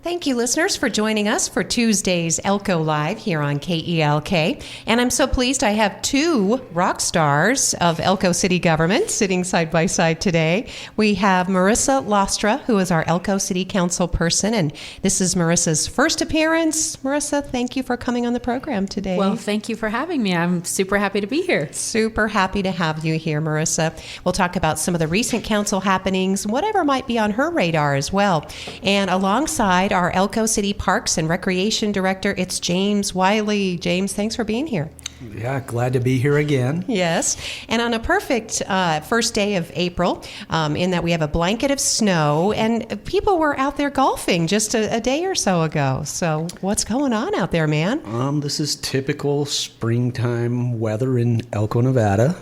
Thank you, listeners, for joining us for Tuesday's Elko Live here on KELK. And I'm so pleased I have two rock stars of Elko City government sitting side by side today. We have Marissa Lostra, who is our Elko City Council person, and this is Marissa's first appearance. Marissa, thank you for coming on the program today. Well, thank you for having me. I'm super happy to be here. Super happy to have you here, Marissa. We'll talk about some of the recent council happenings, whatever might be on her radar as well. And alongside our Elko City Parks and Recreation Director, it's James Wiley. James, thanks for being here. Yeah, glad to be here again. Yes, and on a perfect first day of April, in that we have a blanket of snow, and people were out there golfing just a day or so ago. So what's going on out there, man? This is typical springtime weather in Elko, Nevada.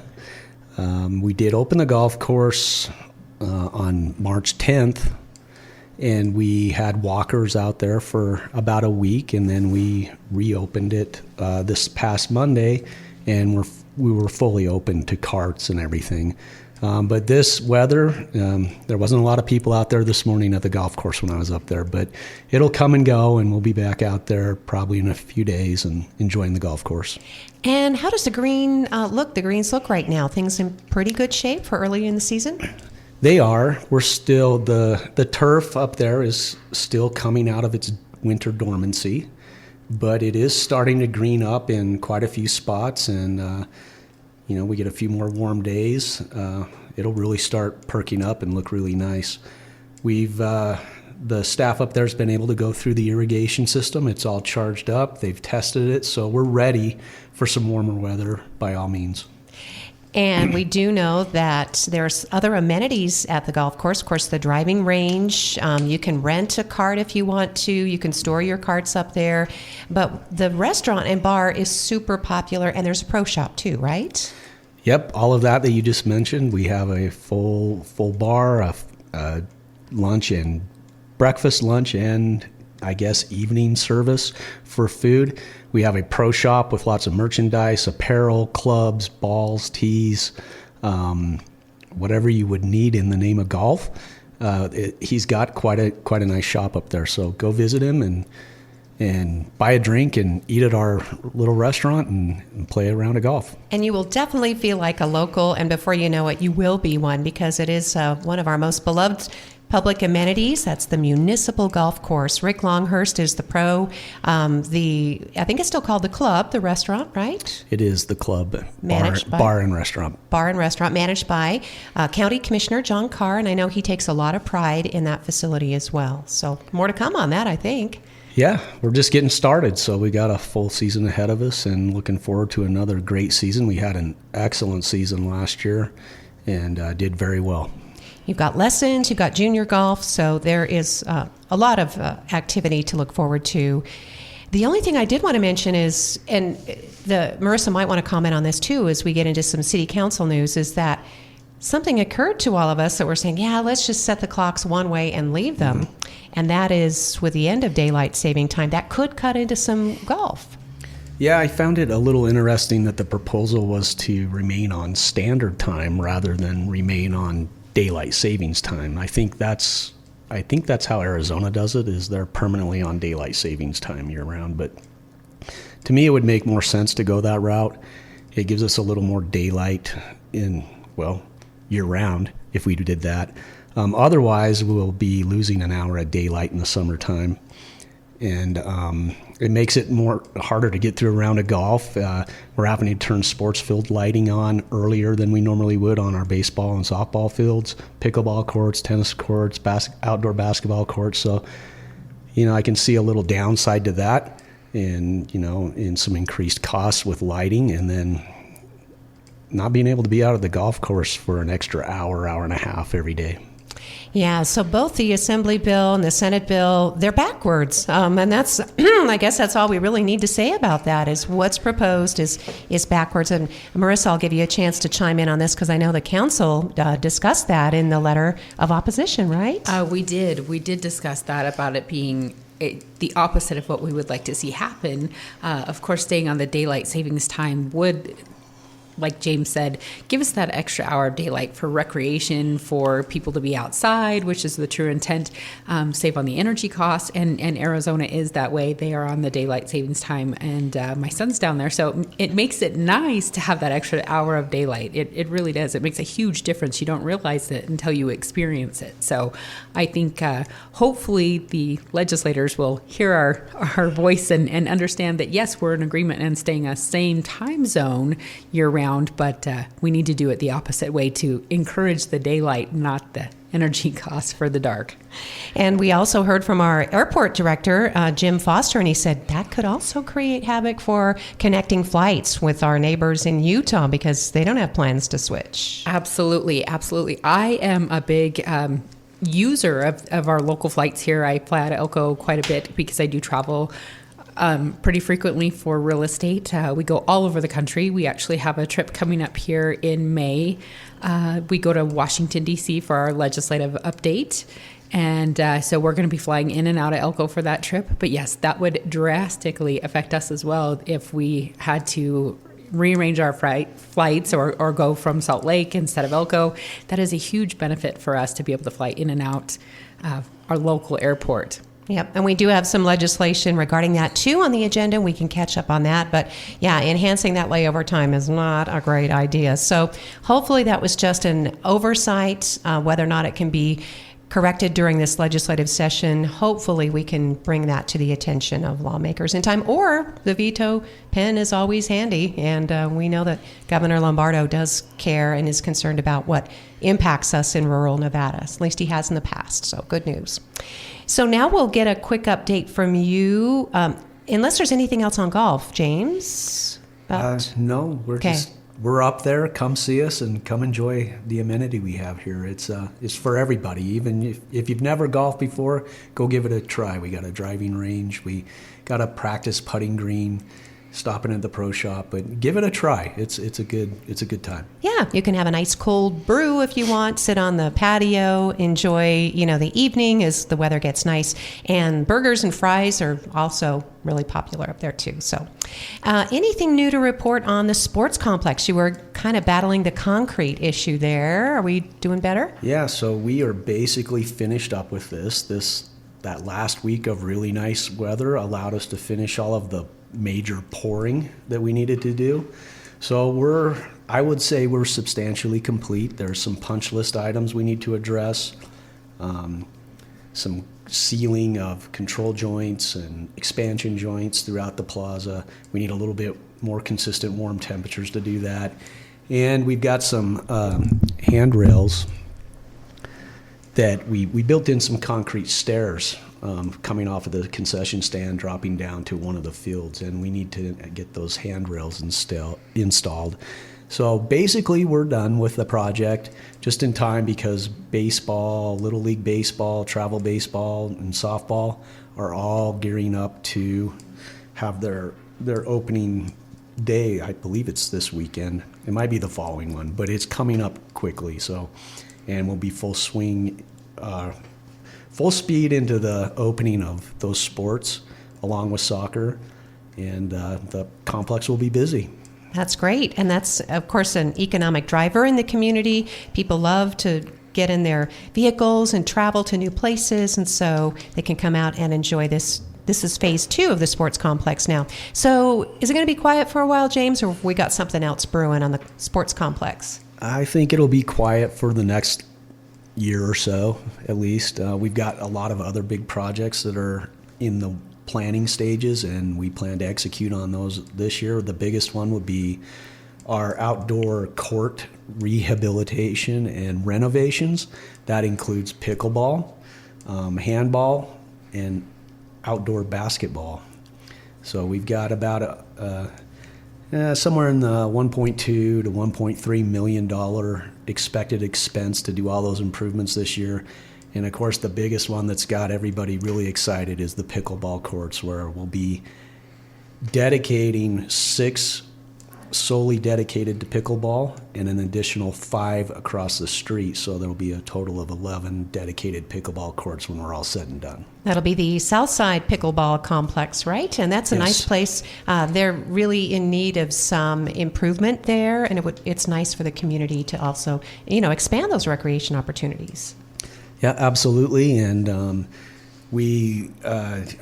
We did open the golf course on March 10th. And we had walkers out there for about a week, and then we reopened it this past Monday, and we were fully open to carts and everything. But this weather, there wasn't a lot of people out there this morning at the golf course when I was up there, but it'll come and go, and we'll be back out there probably in a few days and enjoying the golf course. And how does the greens look right now? Things in pretty good shape for early in the season? They are. We're still, the turf up there is still coming out of its winter dormancy, but it is starting to green up in quite a few spots, and we get a few more warm days. It'll really start perking up and look really nice. The staff up there has been able to go through the irrigation system. It's all charged up. They've tested it, so we're ready for some warmer weather by all means. And we do know that there's other amenities at the golf course. Of course, the driving range. You can rent a cart if you want to. You can store your carts up there. But the restaurant and bar is super popular, and there's a pro shop too, right? Yep, all of that you just mentioned. We have a full bar, a lunch and breakfast, lunch, and I guess evening service for food. We have a pro shop with lots of merchandise, apparel, clubs, balls, tees, whatever you would need in the name of golf. He's got quite a nice shop up there. So go visit him and buy a drink and eat at our little restaurant and play a round of golf. And you will definitely feel like a local, and before you know it, you will be one, because it is one of our most beloved public amenities. That's the municipal golf course. Rick Longhurst is the pro. I think it's still called the Club, the restaurant, right? It is the Club, bar and restaurant. Bar and restaurant managed by County Commissioner John Carr, and I know he takes a lot of pride in that facility as well. So more to come on that, I think. Yeah, we're just getting started, so we got a full season ahead of us and looking forward to another great season. We had an excellent season last year and did very well. You've got lessons, you've got junior golf, so there is a lot of activity to look forward to. The only thing I did want to mention is, and Marissa might want to comment on this too as we get into some city council news, is that something occurred to all of us that we're saying, yeah, let's just set the clocks one way and leave them. Mm-hmm. And that is with the end of daylight saving time. That could cut into some golf. Yeah, I found it a little interesting that the proposal was to remain on standard time rather than remain on daylight savings time. I think that's how Arizona does it, is they're permanently on daylight savings time year round. But to me, it would make more sense to go that route. It gives us a little more daylight year round if we did that. Otherwise, we'll be losing an hour of daylight in the summertime. And it makes it harder to get through a round of golf. We're having to turn sports field lighting on earlier than we normally would on our baseball and softball fields, pickleball courts, tennis courts, outdoor basketball courts. So, I can see a little downside to that, and in some increased costs with lighting, and then not being able to be out at the golf course for an extra hour and a half every day. Yeah, so both the Assembly bill and the Senate bill, they're backwards. And that's, I guess that's all we really need to say about that, is what's proposed is backwards. And Marissa, I'll give you a chance to chime in on this, because I know the council discussed that in the letter of opposition, right? We did discuss that, about it being the opposite of what we would like to see happen. Of course, staying on the daylight savings time would like James said, give us that extra hour of daylight for recreation, for people to be outside, which is the true intent, save on the energy cost. And Arizona is that way. They are on the daylight savings time, and my son's down there. So it makes it nice to have that extra hour of daylight. It really does. It makes a huge difference. You don't realize it until you experience it. So I think hopefully the legislators will hear our voice and understand that, yes, we're in agreement and staying a same time zone year round, but we need to do it the opposite way to encourage the daylight, not the energy costs for the dark. And we also heard from our airport director, Jim Foster, and he said that could also create havoc for connecting flights with our neighbors in Utah because they don't have plans to switch. Absolutely. I am a big user of our local flights here. I fly out of Elko quite a bit because I do travel pretty frequently for real estate. We go all over the country. We actually have a trip coming up here in May. We go to Washington, D.C. for our legislative update. And so we're going to be flying in and out of Elko for that trip. But yes, that would drastically affect us as well if we had to rearrange our flights or go from Salt Lake instead of Elko. That is a huge benefit for us to be able to fly in and out our local airport. Yep, and we do have some legislation regarding that too on the agenda. We can catch up on that. But yeah, enhancing that layover time is not a great idea. So hopefully that was just an oversight, whether or not it can be corrected during this legislative session. Hopefully we can bring that to the attention of lawmakers in time, or the veto pen is always handy. And we know that Governor Lombardo does care and is concerned about what impacts us in rural Nevada. At least he has in the past, so good news. So now we'll get a quick update from you, unless there's anything else on golf, James? No, we're up there. Come see us and come enjoy the amenity we have here. It's for everybody. Even if you've never golfed before, go give it a try. We got a driving range. We got a practice putting green, stopping at the pro shop, but give it a try. It's a good time. Yeah, you can have a nice cold brew if you want, sit on the patio, enjoy, the evening as the weather gets nice. And burgers and fries are also really popular up there too. So anything new to report on the sports complex? You were kind of battling the concrete issue there. Are we doing better? Yeah, so we are basically finished up with that last week of really nice weather allowed us to finish all of the major pouring that we needed to do. So I would say we're substantially complete. There's some punch list items we need to address, some sealing of control joints and expansion joints throughout the plaza. We need a little bit more consistent warm temperatures to do that. And we've got some handrails that we built in some concrete stairs coming off of the concession stand, dropping down to one of the fields, and we need to get those handrails installed. So basically we're done with the project just in time because baseball, Little League baseball, travel baseball, and softball are all gearing up to have their opening day. I believe it's this weekend. It might be the following one, but it's coming up quickly. So, and we'll be full swing, full speed into the opening of those sports along with soccer, and the complex will be busy. That's great. And that's, of course, an economic driver in the community. People love to get in their vehicles and travel to new places, and so they can come out and enjoy this. This is phase 2 of the sports complex now. So is it going to be quiet for a while, James, or have we got something else brewing on the sports complex? I think it'll be quiet for the next year or so, at least. We've got a lot of other big projects that are in the planning stages, and we plan to execute on those this year. The biggest one would be our outdoor court rehabilitation and renovations. That includes pickleball, handball, and outdoor basketball. So we've got about somewhere in the $1.2 to $1.3 million expected expense to do all those improvements this year. And of course, the biggest one that's got everybody really excited is the pickleball courts, where we'll be dedicating 6 solely dedicated to pickleball and an additional 5 across the street. So there'll be a total of 11 dedicated pickleball courts when we're all said and done. That'll be the Southside Pickleball Complex, right? And that's a Yes. nice place. They're really in need of some improvement there, and it's nice for the community to also, expand those recreation opportunities. Yeah, absolutely. And we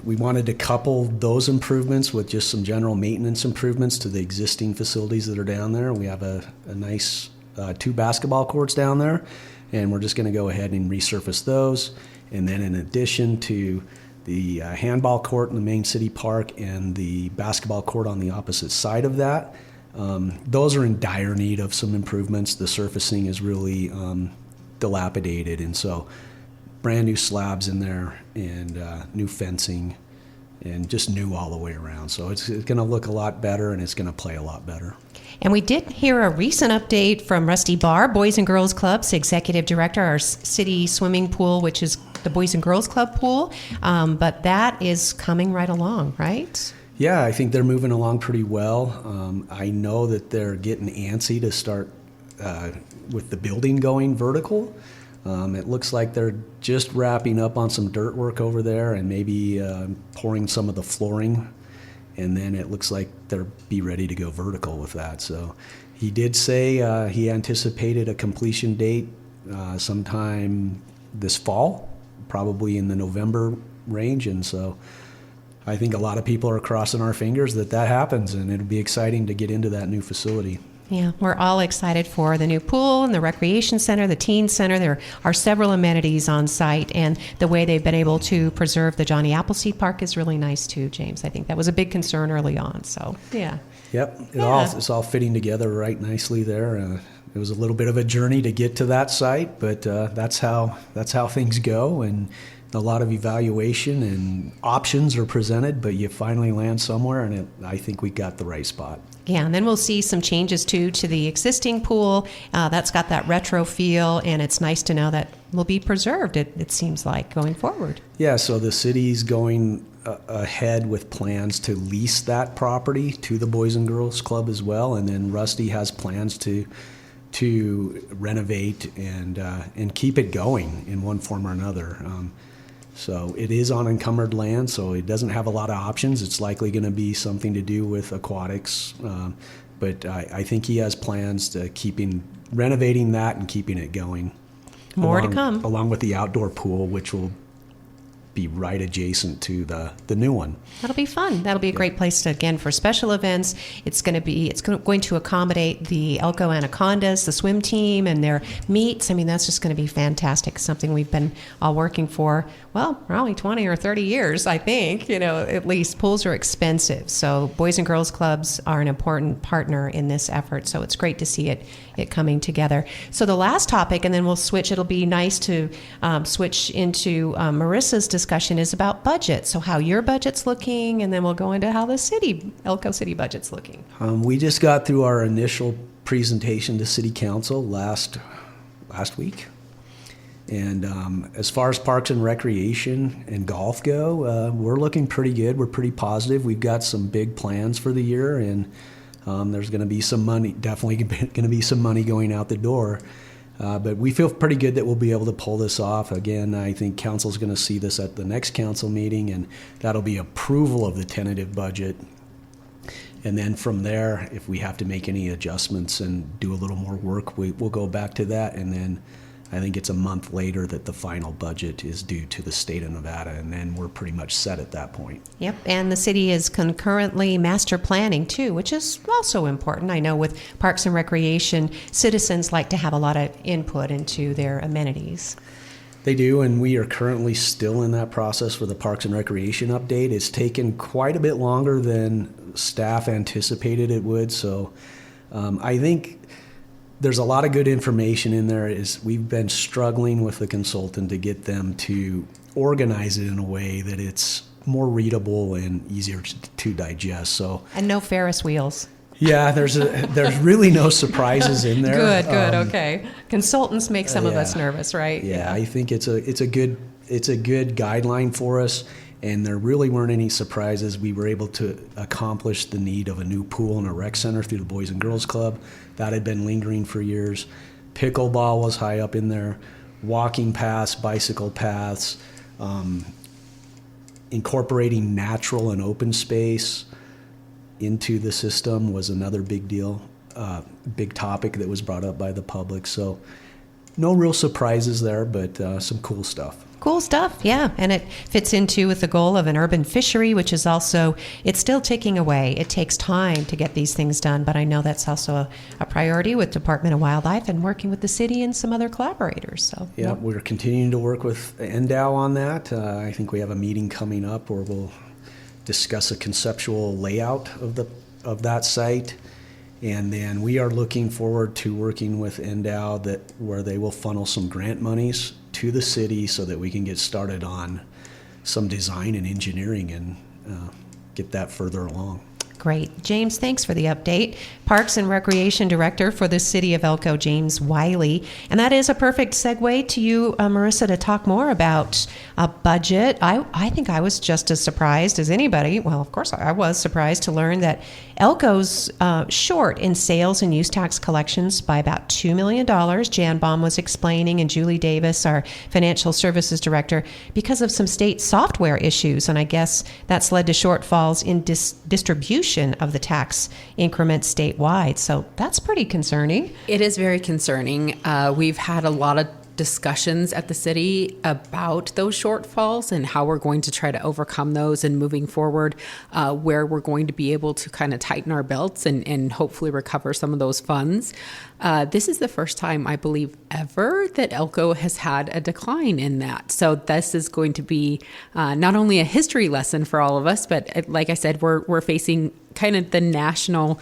wanted to couple those improvements with just some general maintenance improvements to the existing facilities that are down there. We have a nice 2 basketball courts down there, and we're just going to go ahead and resurface those. And then in addition to the handball court in the main city park and the basketball court on the opposite side of that, those are in dire need of some improvements. The surfacing is really dilapidated, and so brand new slabs in there and new fencing and just new all the way around. So it's going to look a lot better, and it's going to play a lot better. And we did hear a recent update from Rusty Barr, Boys and Girls Club's executive director, our city swimming pool, which is the Boys and Girls Club pool. But that is coming right along, right? Yeah, I think they're moving along pretty well. I know that they're getting antsy to start with the building going vertical. It looks like they're just wrapping up on some dirt work over there and maybe pouring some of the flooring. And then it looks like they'll be ready to go vertical with that. So he did say he anticipated a completion date sometime this fall, probably in the November range. And so I think a lot of people are crossing our fingers that happens, and it'll be exciting to get into that new facility. Yeah, we're all excited for the new pool and the recreation center, the teen center. There are several amenities on site, and the way they've been able to preserve the Johnny Appleseed Park is really nice too, James. I think that was a big concern early on, so yeah. Yep, it's all fitting together right nicely there. It was a little bit of a journey to get to that site, but that's how things go, and a lot of evaluation and options are presented, but you finally land somewhere, and I think we got the right spot. Yeah, and then we'll see some changes too to the existing pool. That's got that retro feel, and it's nice to know that will be preserved, it seems like, going forward. Yeah, so the city's going ahead with plans to lease that property to the Boys and Girls Club as well, and then Rusty has plans to renovate and keep it going in one form or another. So it is on encumbered land, so it doesn't have a lot of options. It's likely going to be something to do with aquatics, but I think he has plans to renovating that and keeping it going. More to come. Along with the outdoor pool, which will be right adjacent to the new one. That'll be fun. That'll be a great place to, again, for special events. It's going to accommodate the Elko Anacondas, the swim team, and their meets. I mean, that's just going to be fantastic. Something we've been all working for, probably 20 or 30 years, I think. At least pools are expensive. So Boys and Girls Clubs are an important partner in this effort. So it's great to see it coming together. So the last topic, and then we'll switch. It'll be nice to switch into Marissa's discussion is about budget. So how your budget's looking, and then we'll go into how the Elko City budget's looking. We just got through our initial presentation to City Council last week. And as far as parks and recreation and golf go, we're looking pretty good. We're pretty positive. We've got some big plans for the year, and there's going to be some money, definitely going to be some money going out the door. But we feel pretty good that we'll be able to pull this off. Again, I think council's going to see this at the next council meeting, and that'll be approval of the tentative budget. And then from there, if we have to make any adjustments and do a little more work, we'll go back to that. And then I think it's a month later that the final budget is due to the state of Nevada, and then we're pretty much set at that point. Yep, and the city is concurrently master planning too, which is also important. I know with Parks and Recreation, citizens like to have a lot of input into their amenities. They do, and we are currently still in that process for the Parks and Recreation update. It's taken quite a bit longer than staff anticipated it would, so I think there's a lot of good information in there. We've been struggling with the consultant to get them to organize it in a way that it's more readable and easier to digest. So and no Ferris wheels. Yeah, there's really no surprises in there. Good, okay. Consultants make some of us nervous, right? Yeah, I think it's a good guideline for us. and there really weren't any surprises. We were able to accomplish the need of a new pool and a rec center through the Boys and Girls Club. That had been lingering for years. Pickleball was high up in there. Walking paths, bicycle paths, incorporating natural and open space into the system was another big deal, big topic that was brought up by the public. So no real surprises there, but some cool stuff. Cool stuff, yeah. And it fits into with the goal of an urban fishery, which is also, it's still ticking away. It takes time to get these things done, but I know that's also a priority with Department of Wildlife and working with the city and some other collaborators. So yeah, we're continuing to work with NDOW on that. I think we have a meeting coming up where we'll discuss a conceptual layout of that site. And then we are looking forward to working with NDOW where they will funnel some grant monies to the city so that we can get started on some design and engineering and get that further along. Great. James, thanks for the update. Parks and Recreation Director for the City of Elko, James Wiley. And that is a perfect segue to you, Marissa, to talk more about a budget. I think I was just as surprised as anybody. Well, of course, I was surprised to learn that Elko's short in sales and use tax collections by about $2 million. Jan Baum was explaining, and Julie Davis, our Financial Services Director, because of some state software issues. And I guess that's led to shortfalls in distribution of the tax increments statewide. So that's pretty concerning. It is very concerning. We've had a lot of discussions at the city about those shortfalls and how we're going to try to overcome those and moving forward, where we're going to be able to kind of tighten our belts and hopefully recover some of those funds. This is the first time, I believe, ever that Elko has had a decline in that. So this is going to be not only a history lesson for all of us, but like I said, we're facing kind of the national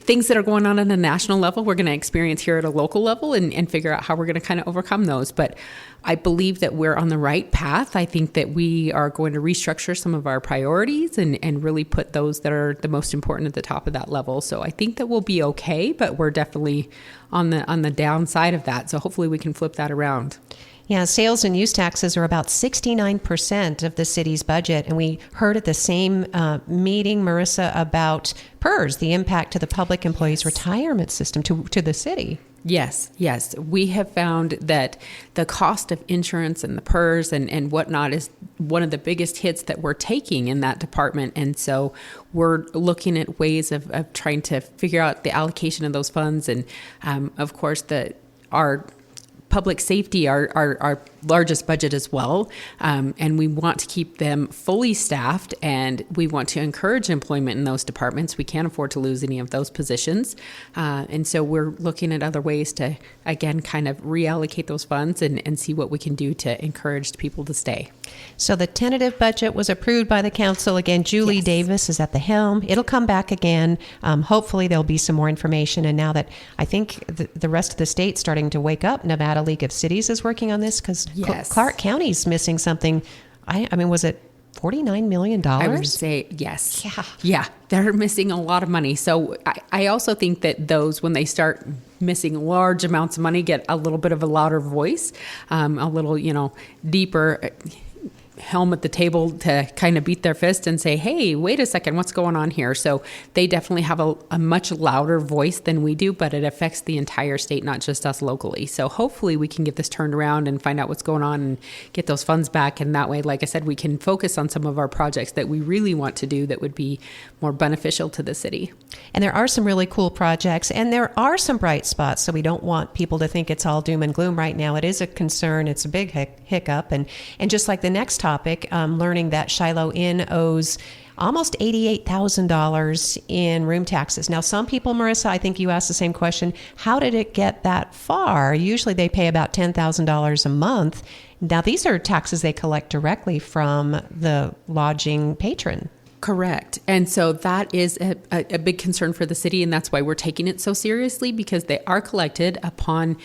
things that are going on at a national level, we're going to experience here at a local level and figure out how we're going to kind of overcome those. But I believe that we're on the right path. I think that we are going to restructure some of our priorities and really put those that are the most important at the top of that level. So I think that we'll be okay, but we're definitely on the downside of that. So hopefully we can flip that around. Yeah, sales and use taxes are about 69% of the city's budget. And we heard at the same meeting, Marissa, about PERS, the impact to the public employees' retirement system to the city. Yes. We have found that the cost of insurance and the PERS and whatnot is one of the biggest hits that we're taking in that department. And so we're looking at ways of trying to figure out the allocation of those funds. And of course, our public safety, our largest budget as well. And we want to keep them fully staffed, and we want to encourage employment in those departments. We can't afford to lose any of those positions. And so we're looking at other ways to, again, kind of reallocate those funds and see what we can do to encourage people to stay. So the tentative budget was approved by the council. Again, Julie Davis is at the helm. It'll come back again. Hopefully there'll be some more information. And now that I think the rest of the state's starting to wake up, Nevada League of Cities is working on this because Clark County's missing something. I mean, was it $49 million? I would say yes. Yeah, they're missing a lot of money. So I also think that those, when they start missing large amounts of money, get a little bit of a louder voice, a little, deeper helm at the table to kind of beat their fist and say, hey, wait a second, what's going on here? So they definitely have a much louder voice than we do, but it affects the entire state, not just us locally. So hopefully we can get this turned around and find out what's going on and get those funds back. And that way, like I said, we can focus on some of our projects that we really want to do that would be more beneficial to the city. And there are some really cool projects, and there are some bright spots. So we don't want people to think it's all doom and gloom right now. It is a concern. It's a big hiccup. And just like the next topic, learning that Shiloh Inn owes almost $88,000 in room taxes. Now, some people, Marissa, I think you asked the same question. How did it get that far? Usually they pay about $10,000 a month. Now, these are taxes they collect directly from the lodging patron. Correct. And so that is a big concern for the city, and that's why we're taking it so seriously, because they are collected upon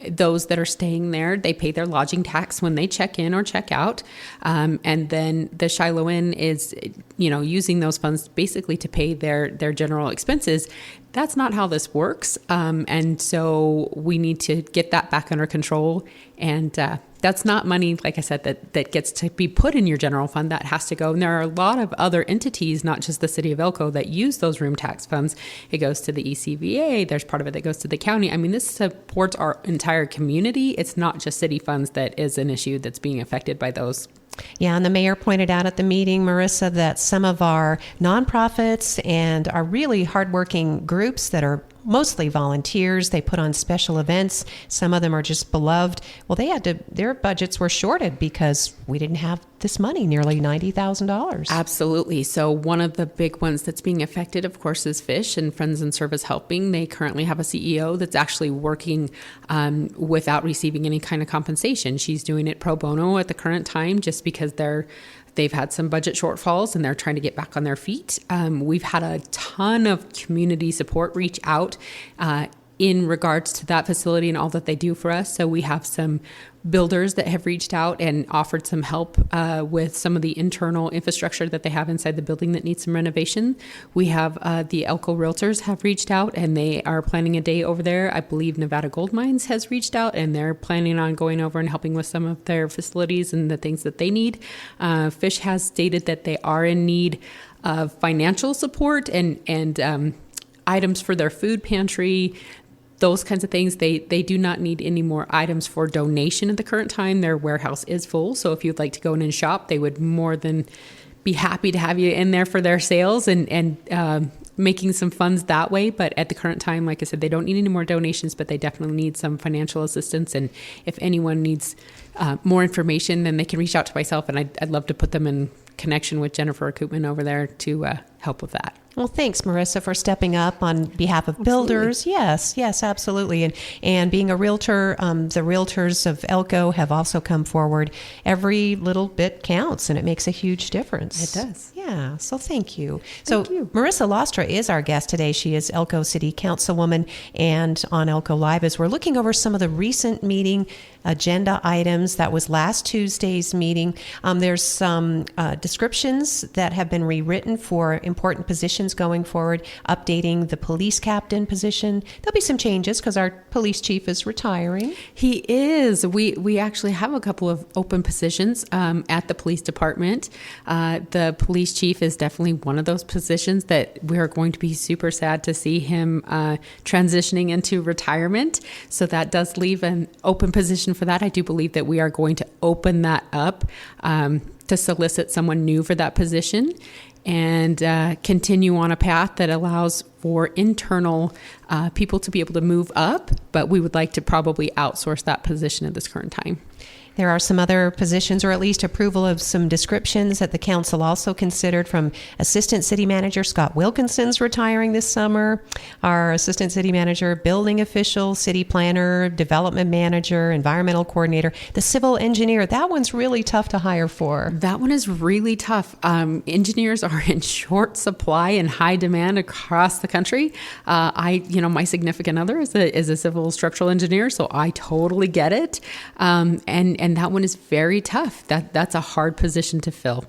those that are staying there. They pay their lodging tax when they check in or check out. And then the Shiloh Inn is, using those funds basically to pay their general expenses. that's not how this works. And so we need to get that back under control. And that's not money, like I said, that gets to be put in your general fund. That has to go. And there are a lot of other entities, not just the city of Elko, that use those room tax funds. It goes to the ECVA. There's part of it that goes to the county. I mean, this supports our entire community. It's not just city funds that is an issue that's being affected by those. Yeah, and the mayor pointed out at the meeting, Marissa, that some of our nonprofits and our really hardworking groups that are mostly volunteers, they put on special events. Some of them are just beloved. Well, their budgets were shorted because we didn't have this money, nearly $90,000. Absolutely. So one of the big ones that's being affected, of course, is Fish and Friends and Service Helping. They currently have a CEO that's actually working without receiving any kind of compensation. She's doing it pro bono at the current time just because they've had some budget shortfalls and they're trying to get back on their feet. We've had a ton of community support reach out in regards to that facility and all that they do for us. So we have some builders that have reached out and offered some help with some of the internal infrastructure that they have inside the building that needs some renovation. We have the Elko Realtors have reached out and they are planning a day over there. I believe Nevada Gold Mines has reached out and they're planning on going over and helping with some of their facilities and the things that they need. Fish has stated that they are in need of financial support and items for their food pantry, those kinds of things. They do not need any more items for donation at the current time. Their warehouse is full. So if you'd like to go in and shop, they would more than be happy to have you in there for their sales and making some funds that way. But at the current time, like I said, they don't need any more donations, but they definitely need some financial assistance. And if anyone needs more information, then they can reach out to myself. And I'd love to put them in connection with Jennifer Koopman over there to help with that. Well, thanks, Marissa, for stepping up on behalf of builders. Yes, absolutely. And being a realtor, the realtors of Elko have also come forward. Every little bit counts, and it makes a huge difference. It does. Yeah, so thank you. Thank you. Marissa Lostra is our guest today. She is Elko City Councilwoman, and on Elko Live, as we're looking over some of the recent meeting agenda items. That was last Tuesday's meeting. There's some descriptions that have been rewritten for important positions going forward, updating the police captain position. There'll be some changes because our police chief is retiring. He is. We actually have a couple of open positions at the police department. The police chief is definitely one of those positions that we're going to be super sad to see him transitioning into retirement. So that does leave an open position for that. I do believe that we are going to open that up to solicit someone new for that position and continue on a path that allows for internal people to be able to move up, but we would like to probably outsource that position at this current time. There are some other positions, or at least approval of some descriptions that the council also considered, from Assistant City Manager Scott Wilkinson's retiring this summer, our Assistant City Manager, Building Official, City Planner, Development Manager, Environmental Coordinator, the Civil Engineer. That one's really tough to hire for. That one is really tough. Engineers are in short supply and high demand across the country. My significant other is a civil structural engineer, so I totally get it. And that one is very tough. That's a hard position to fill.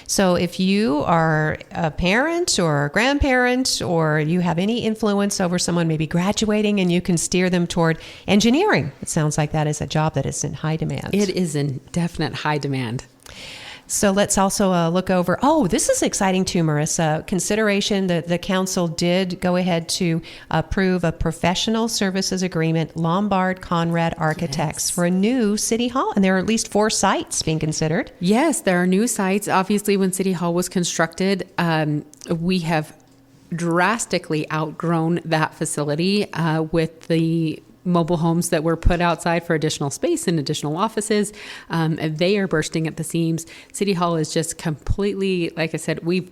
So if you are a parent or a grandparent, or you have any influence over someone maybe graduating, and you can steer them toward engineering, it sounds like that is a job that is in high demand. It is in definite high demand. So let's also look over, this is exciting too, Marissa. Consideration that the council did go ahead to approve a professional services agreement, Lombard Conrad Architects, for a new city hall. And there are at least 4 sites being considered. Yes, there are new sites. Obviously, when City Hall was constructed, we have drastically outgrown that facility with the mobile homes that were put outside for additional space and additional offices. They are bursting at the seams. City Hall is just completely, like I said, we've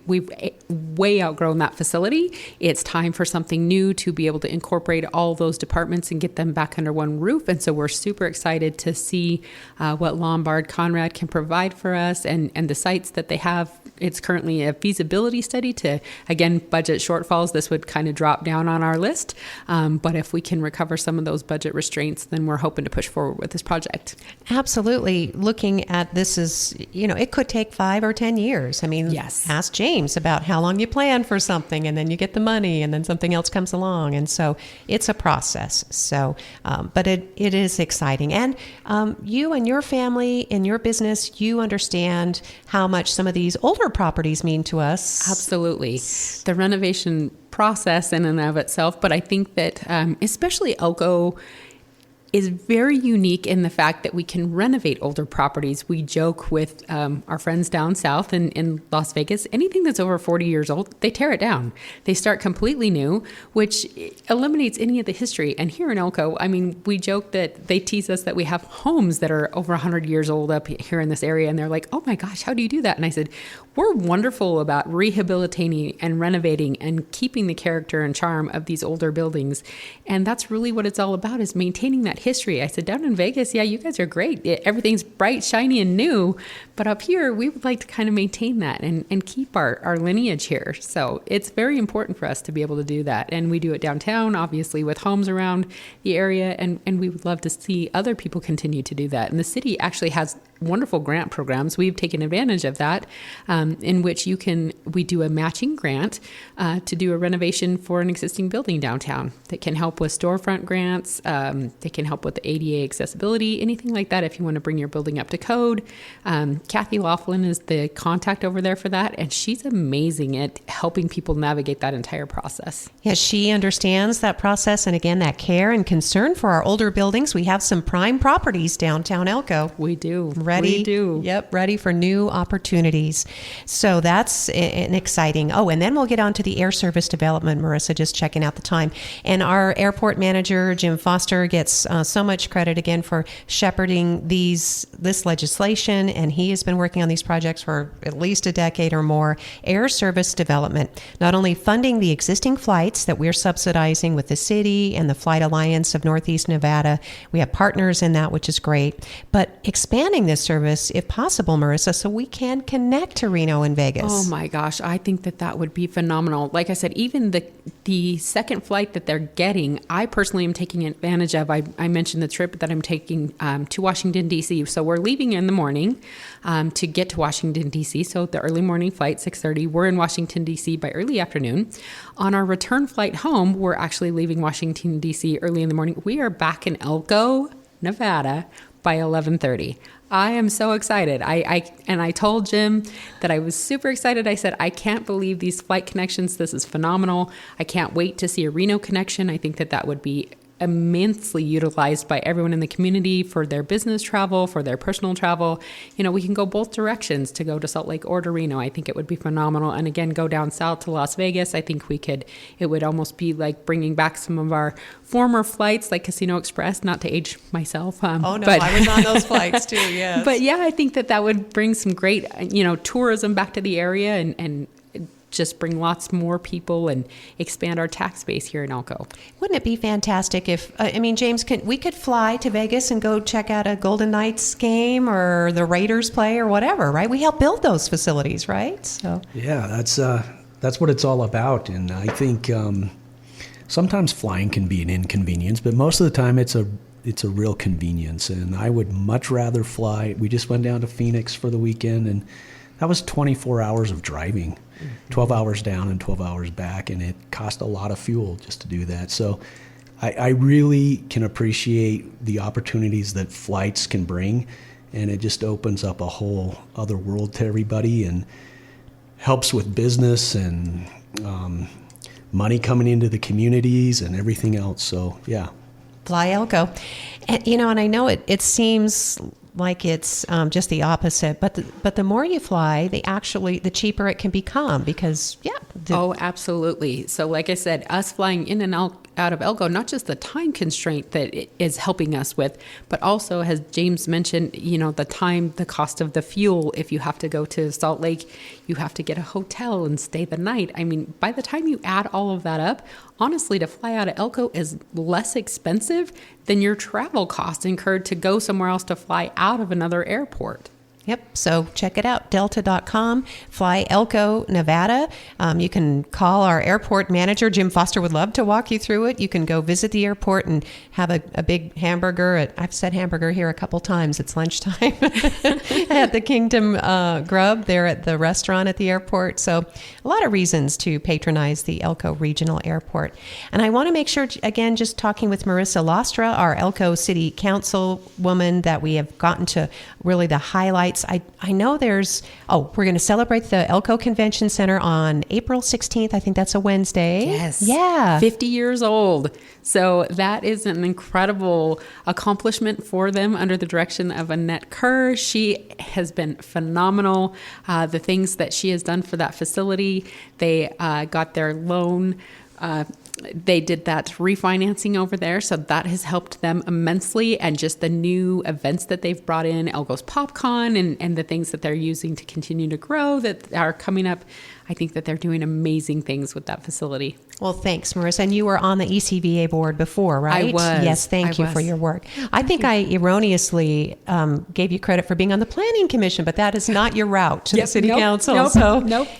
way outgrown that facility. It's time for something new to be able to incorporate all those departments and get them back under one roof. And so we're super excited to see what Lombard Conrad can provide for us and the sites that they have. It's currently a feasibility study to, again, budget shortfalls. This would kind of drop down on our list. But if we can recover some of those those budget restraints, then we're hoping to push forward with this project. Absolutely. Looking at this is, it could take 5 or 10 years. I mean, Yes. Ask James about how long you plan for something, and then you get the money, and then something else comes along. And so it's a process. So, but it is exciting. And you and your family in your business, you understand how much some of these older properties mean to us. Absolutely. The renovation process in and of itself, but I think that especially Elko is very unique in the fact that we can renovate older properties. We joke with our friends down south in Las Vegas, anything that's over 40 years old, they tear it down. They start completely new, which eliminates any of the history. And here in Elko, I mean, we joke that they tease us that we have homes that are over 100 years old up here in this area. And they're like, oh my gosh, how do you do that? And I said, we're wonderful about rehabilitating and renovating and keeping the character and charm of these older buildings. And that's really what it's all about, is maintaining that history. I said, down in Vegas, yeah, you guys are great. Everything's bright, shiny, and new. But up here, we would like to kind of maintain that and keep our lineage here. So it's very important for us to be able to do that. And we do it downtown, obviously, with homes around the area. And we would love to see other people continue to do that. And the city actually has wonderful grant programs. We've taken advantage of that, in which we do a matching grant to do a renovation for an existing building downtown that can help with storefront grants. They can help with the ADA accessibility, anything like that if you want to bring your building up to code. Kathy Laughlin is the contact over there for that, and she's amazing at helping people navigate that entire process. Yes, she understands that process, and again, that care and concern for our older buildings. We have some prime properties downtown Elko. We do. Ready? We do. Yep, ready for new opportunities. So that's an exciting. Oh, and then we'll get on to the air service development, Marissa, just checking out the time. And our airport manager, Jim Foster, gets so much credit again for shepherding this legislation, and he has been working on these projects for at least a decade or more. Air service development, not only funding the existing flights that we're subsidizing with the city and the Flight Alliance of Northeast Nevada. We have partners in that, which is great, but expanding this service, if possible, Marissa, so we can connect to Reno and Vegas. Oh my gosh, I think that would be phenomenal. Like I said, even the second flight that they're getting, I personally am taking advantage of. I mentioned the trip that I'm taking to Washington, D.C. So we're leaving in the morning to get to Washington, D.C. So the early morning flight, 6:30, we're in Washington, D.C. by early afternoon. On our return flight home, we're actually leaving Washington, D.C. early in the morning. We are back in Elko, Nevada by 11:30. I am so excited. I told Jim that I was super excited. I said, I can't believe these flight connections. This is phenomenal. I can't wait to see a Reno connection. I think that would be immensely utilized by everyone in the community for their business travel, for their personal travel. We can go both directions to go to Salt Lake or to Reno. I think it would be phenomenal. And again, go down south to Las Vegas. I think it would almost be like bringing back some of our former flights like Casino Express, not to age myself. Oh no, but I was on those flights too, yes. But yeah, I think that would bring some great, tourism back to the area and just bring lots more people and expand our tax base here in Elko. Wouldn't it be fantastic if, James, we could fly to Vegas and go check out a Golden Knights game or the Raiders play or whatever, right? We help build those facilities, right? So yeah, that's what it's all about. And I think sometimes flying can be an inconvenience, but most of the time it's a real convenience. And I would much rather fly. We just went down to Phoenix for the weekend, and that was 24 hours of driving. 12 hours down and 12 hours back, and it cost a lot of fuel just to do that. So I really can appreciate the opportunities that flights can bring, and it just opens up a whole other world to everybody and helps with business and money coming into the communities and everything else. So yeah. Fly Elko. And I know it seems like it's just the opposite, but the more you fly, the cheaper it can become because, yeah. Oh, absolutely. So like I said, us flying in and out of Elko, not just the time constraint that it is helping us with, but also, as James mentioned, the cost of the fuel. If you have to go to Salt Lake, you have to get a hotel and stay the night. By the time you add all of that up, honestly, to fly out of Elko is less expensive than your travel costs incurred to go somewhere else to fly out of another airport. Yep. So check it out, delta.com. Fly Elko, Nevada. You can call our airport manager. Jim Foster would love to walk you through it. You can go visit the airport and have a big hamburger. I've said hamburger here a couple times. It's lunchtime at the Kingdom Grub there at the restaurant at the airport. So a lot of reasons to patronize the Elko Regional Airport. And I want to make sure, again, just talking with Marissa Lostra, our Elko City Councilwoman, that we have gotten to really the highlights. I know we're going to celebrate the Elko Convention Center on April 16th. I think that's a Wednesday. Yes. Yeah. 50 years old. So that is an incredible accomplishment for them under the direction of Annette Kerr. She has been phenomenal. The things that she has done for that facility, they got their loan. They did that refinancing over there, so that has helped them immensely. And just the new events that they've brought in, Elko's PopCon, and the things that they're using to continue to grow that are coming up, I think that they're doing amazing things with that facility. Well, thanks, Marissa. And you were on the ECVA board before, right? I was. Yes, thank you for your work. I think I erroneously gave you credit for being on the Planning Commission, but that is not your route to the City Council.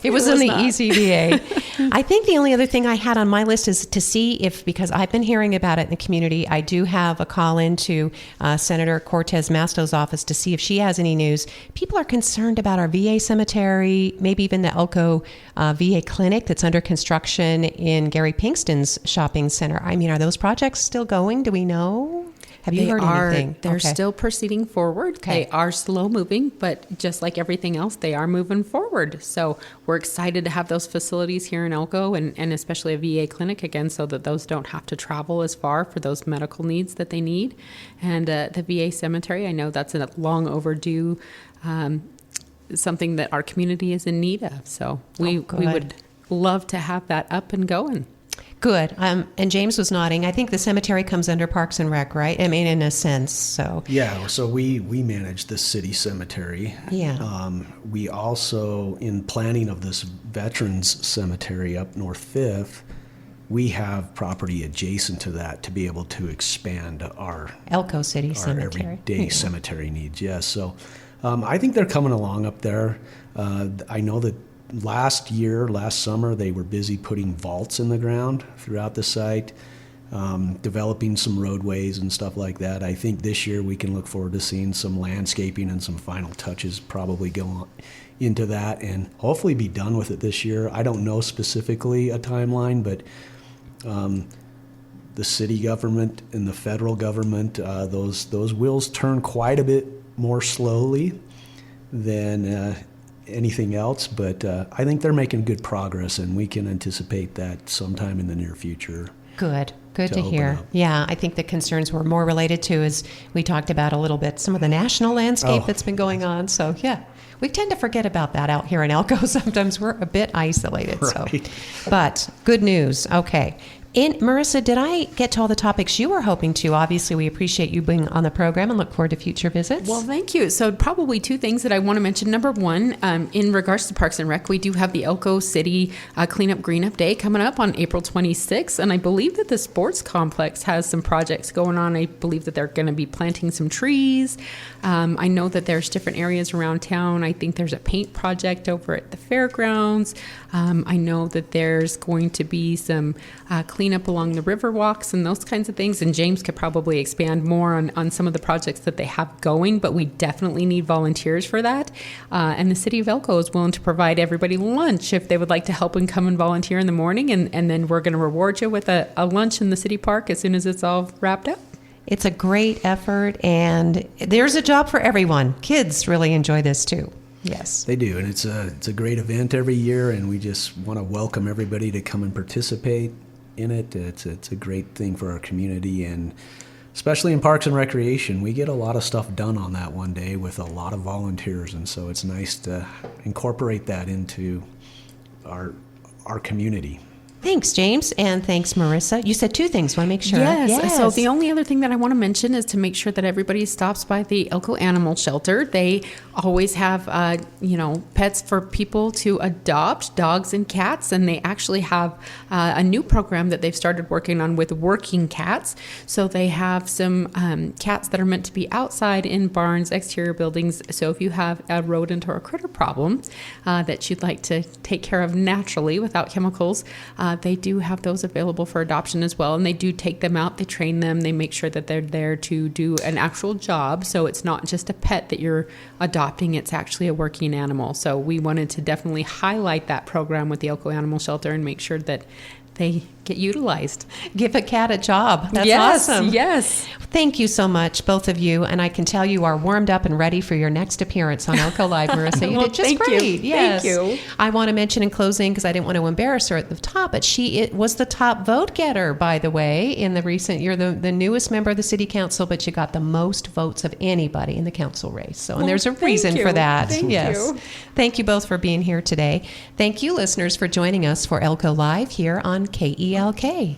It was in the ECVA. I think the only other thing I had on my list is to see if, because I've been hearing about it in the community, I do have a call into Senator Cortez Masto's office to see if she has any news. People are concerned about our VA cemetery, maybe even the Elko VA clinic that's under construction in Gary Pinkston's shopping center. I mean, are those projects still going? Do we know? Have you heard anything? They're still proceeding forward. Okay. They are slow moving, but just like everything else, they are moving forward. So we're excited to have those facilities here in Elko and especially a VA clinic again, so that those don't have to travel as far for those medical needs that they need. And the VA cemetery, I know that's a long overdue something that our community is in need of. So we would love to have that up and going. Good. And James was nodding. I think the cemetery comes under Parks and Rec, right? I mean, in a sense. So yeah. So we manage the city cemetery. Yeah. We also, in planning of this veterans cemetery up North Fifth, we have property adjacent to that to be able to expand our Elko City Cemetery. Everyday cemetery needs. Yes. So I think they're coming along up there. I know that last summer, they were busy putting vaults in the ground throughout the site, developing some roadways and stuff like that. I think this year we can look forward to seeing some landscaping and some final touches probably go on into that and hopefully be done with it this year. I don't know specifically a timeline, but the city government and the federal government, those wheels turn quite a bit more slowly than anything else, but I think they're making good progress, and we can anticipate that sometime in the near future. Good to hear. Yeah, I think the concerns were more related to, as we talked about a little bit, some of the national landscape that's been going on. So yeah, we tend to forget about that out here in Elko. Sometimes we're a bit isolated. Right. So, but good news. Okay. Marissa, did I get to all the topics you were hoping to? Obviously, we appreciate you being on the program and look forward to future visits. Well, thank you. So probably two things that I want to mention. Number one, in regards to Parks and Rec, we do have the Elko City Cleanup Green Up Day coming up on April 26th. And I believe that the sports complex has some projects going on. I believe that they're going to be planting some trees. I know that there's different areas around town. I think there's a paint project over at the fairgrounds. I know that there's going to be some cleanup along the river walks and those kinds of things. And James could probably expand more on some of the projects that they have going, but we definitely need volunteers for that. And the city of Elko is willing to provide everybody lunch if they would like to help and come and volunteer in the morning. And then we're going to reward you with a lunch in the city park as soon as it's all wrapped up. It's a great effort, and there's a job for everyone. Kids really enjoy this too. Yes. They do, and it's a great event every year, and we just want to welcome everybody to come and participate in it. It's a great thing for our community, and especially in Parks and Recreation, we get a lot of stuff done on that one day with a lot of volunteers, and so it's nice to incorporate that into our community. Thanks, James, and thanks, Marissa. You said two things. Want to make sure? Yes. So the only other thing that I want to mention is to make sure that everybody stops by the Elko Animal Shelter. They always have, pets for people to adopt, dogs and cats, and they actually have a new program that they've started working on with working cats. So they have some cats that are meant to be outside in barns, exterior buildings. So if you have a rodent or a critter problem that you'd like to take care of naturally without chemicals, they do have those available for adoption as well. And they do take them out, they train them, they make sure that they're there to do an actual job. So it's not just a pet that you're adopting, it's actually a working animal. So we wanted to definitely highlight that program with the Elko Animal Shelter and make sure that they get utilized. Give a cat a job. That's awesome. Yes. Thank you so much, both of you. And I can tell you are warmed up and ready for your next appearance on Elko Live, Marissa. You did just thank great. You. Yes. Thank you. I want to mention in closing, because I didn't want to embarrass her at the top, but it was the top vote getter, by the way, in the recent, you're the newest member of the city council, but you got the most votes of anybody in the council race. So, and there's a reason for that. Thank you. Thank you both for being here today. Thank you, listeners, for joining us for Elko Live here on KELK.